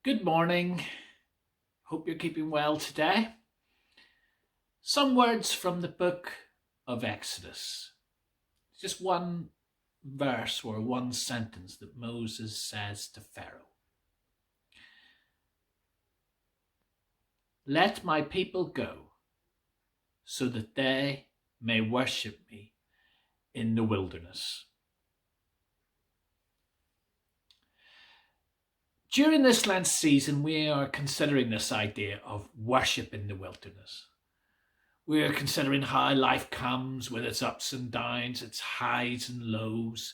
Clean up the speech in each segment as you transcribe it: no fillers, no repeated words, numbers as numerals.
Good morning. Hope you're keeping well today. Some words from the book of Exodus. Just one verse or one sentence that Moses says to Pharaoh. Let my people go so that they may worship me in the wilderness. During this Lent season, we are considering this idea of worship in the wilderness. We are considering how life comes with its ups and downs, its highs and lows.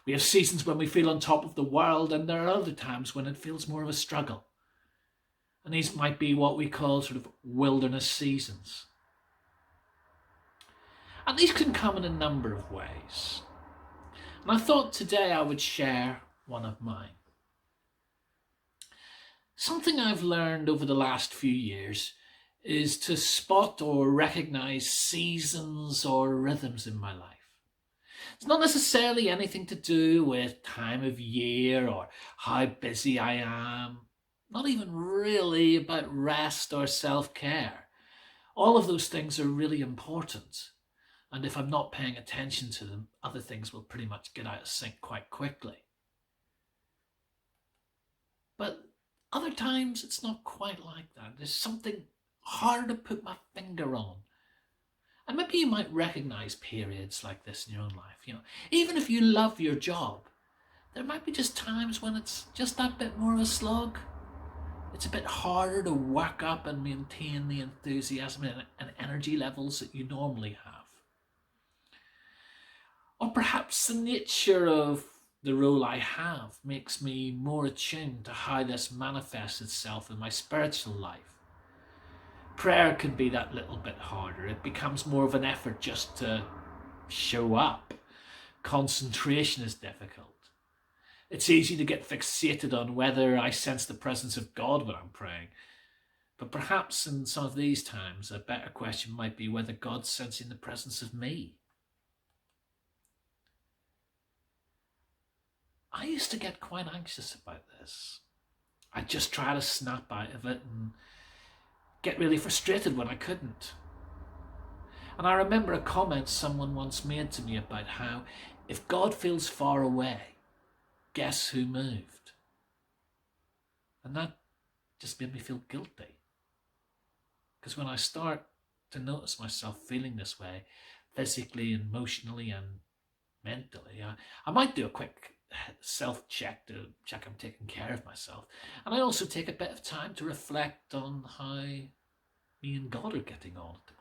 We have seasons when we feel on top of the world, and there are other times when it feels more of a struggle. And these might be what we call sort of wilderness seasons. And these can come in a number of ways. And I thought today I would share one of mine. Something I've learned over the last few years is to spot or recognize seasons or rhythms in my life. It's not necessarily anything to do with time of year or how busy I am, not even really about rest or self-care. All of those things are really important, and if I'm not paying attention to them, other things will pretty much get out of sync quite quickly. But other times it's not quite like that. There's something hard to put my finger on. And maybe you might recognize periods like this in your own life. Even if you love your job, there might be just times when it's just that bit more of a slog. It's a bit harder to work up and maintain the enthusiasm and energy levels that you normally have. Or perhaps the nature of the role I have makes me more attuned to how this manifests itself in my spiritual life. Prayer can be that little bit harder. It becomes more of an effort just to show up. Concentration is difficult. It's easy to get fixated on whether I sense the presence of God when I'm praying. But perhaps in some of these times, a better question might be whether God's sensing the presence of me. I used to get quite anxious about this. I'd just try to snap out of it and get really frustrated when I couldn't. And I remember a comment someone once made to me about how if God feels far away, guess who moved? And that just made me feel guilty. Because when I start to notice myself feeling this way, physically, emotionally and mentally, I might do a quick self-check to check I'm taking care of myself. And I also take a bit of time to reflect on how me and God are getting on at the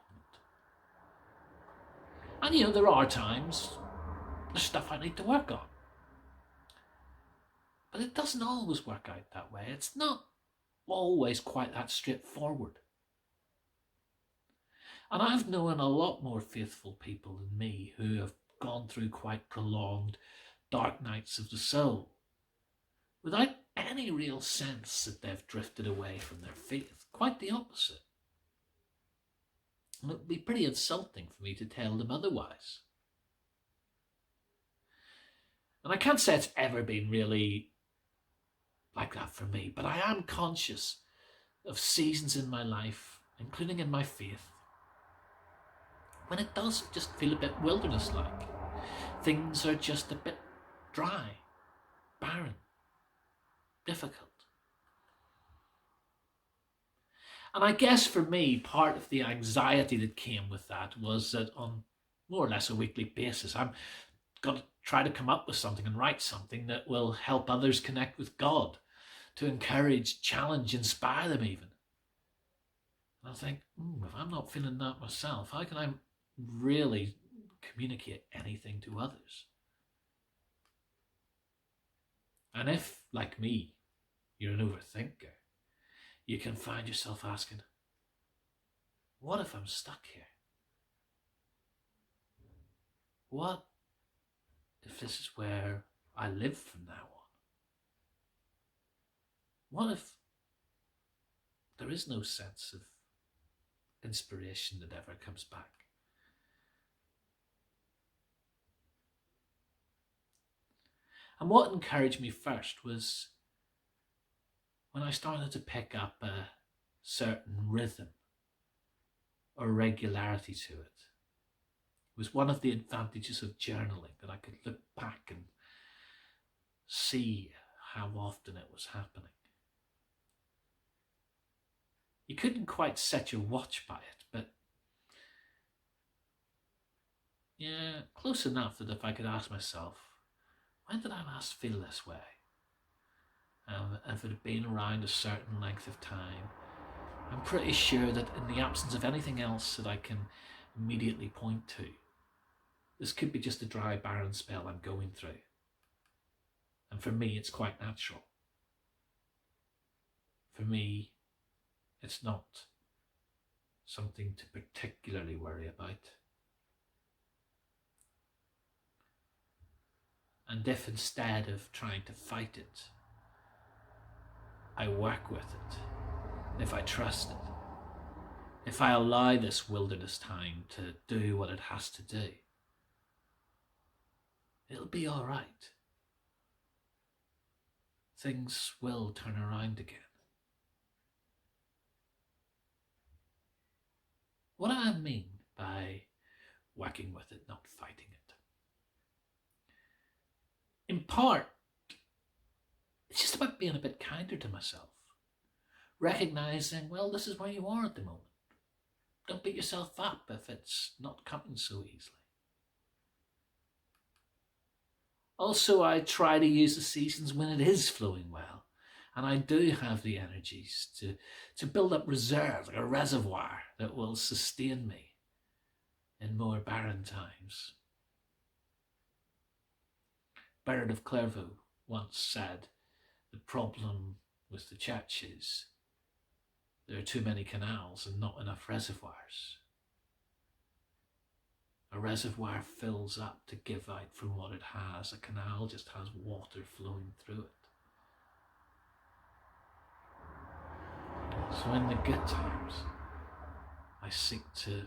moment. And there are times there's stuff I need to work on. But it doesn't always work out that way. It's not always quite that straightforward. And I've known a lot more faithful people than me who have gone through quite prolonged dark nights of the soul without any real sense that they've drifted away from their faith. Quite the opposite. And it would be pretty insulting for me to tell them otherwise. And I can't say it's ever been really like that for me, but I am conscious of seasons in my life, including in my faith, when it does just feel a bit wilderness-like. Things are just a bit dry, barren, difficult. And I guess for me, part of the anxiety that came with that was that on more or less a weekly basis, I'm got to try to come up with something and write something that will help others connect with God, to encourage, challenge, inspire them even. And I think, if I'm not feeling that myself, how can I really communicate anything to others? And if, like me, you're an overthinker, you can find yourself asking, what if I'm stuck here? What if this is where I live from now on? What if there is no sense of inspiration that ever comes back? And what encouraged me first was when I started to pick up a certain rhythm or regularity to it. It was one of the advantages of journaling, that I could look back and see how often it was happening. You couldn't quite set your watch by it, but yeah, close enough that if I could ask myself, when did I last feel this way? If it had been around a certain length of time, I'm pretty sure that in the absence of anything else that I can immediately point to, this could be just a dry, barren spell I'm going through. And for me, it's quite natural. For me, it's not something to particularly worry about. And if instead of trying to fight it, I work with it, if I trust it, if I allow this wilderness time to do what it has to do, it'll be all right. Things will turn around again. What do I mean by working with it, not fighting it? In part, it's just about being a bit kinder to myself. Recognizing, well, this is where you are at the moment. Don't beat yourself up if it's not coming so easily. Also, I try to use the seasons when it is flowing well, and I do have the energies to build up reserve, like a reservoir that will sustain me in more barren times. Bernard of Clairvaux once said, the problem with the church is there are too many canals and not enough reservoirs. A reservoir fills up to give out from what it has. A canal just has water flowing through it. So in the good times, I seek to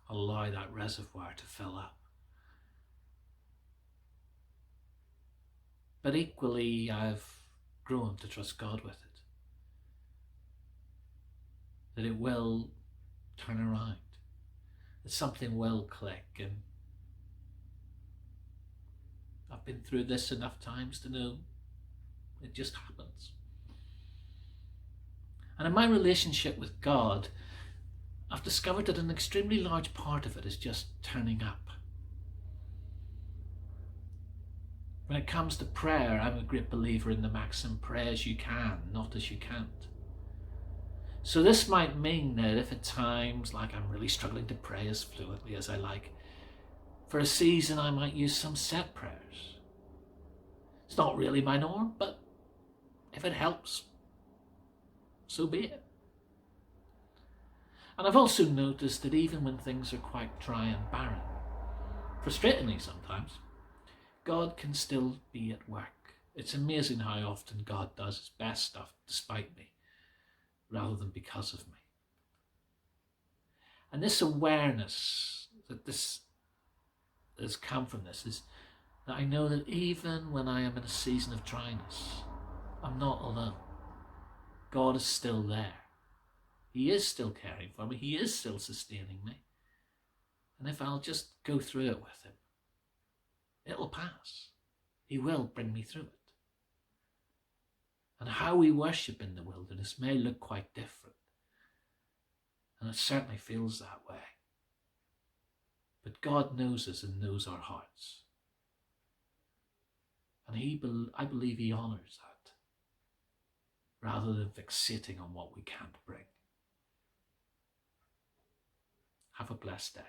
allow that reservoir to fill up. But equally, I've grown to trust God with it. That it will turn around. That something will click. And I've been through this enough times to know it just happens. And in my relationship with God, I've discovered that an extremely large part of it is just turning up. When it comes to prayer, I'm a great believer in the maxim, pray as you can, not as you can't. So this might mean that if at times, like I'm really struggling to pray as fluently as I like, for a season I might use some set prayers. It's not really my norm, but if it helps, so be it. And I've also noticed that even when things are quite dry and barren, frustratingly sometimes, God can still be at work. It's amazing how often God does his best stuff despite me, rather than because of me. And this awareness that this has come from this is that I know that even when I am in a season of dryness, I'm not alone. God is still there. He is still caring for me. He is still sustaining me. And if I'll just go through it with him, it'll pass. He will bring me through it. And how we worship in the wilderness may look quite different. And it certainly feels that way. But God knows us and knows our hearts. And I believe he honours that, rather than fixating on what we can't bring. Have a blessed day.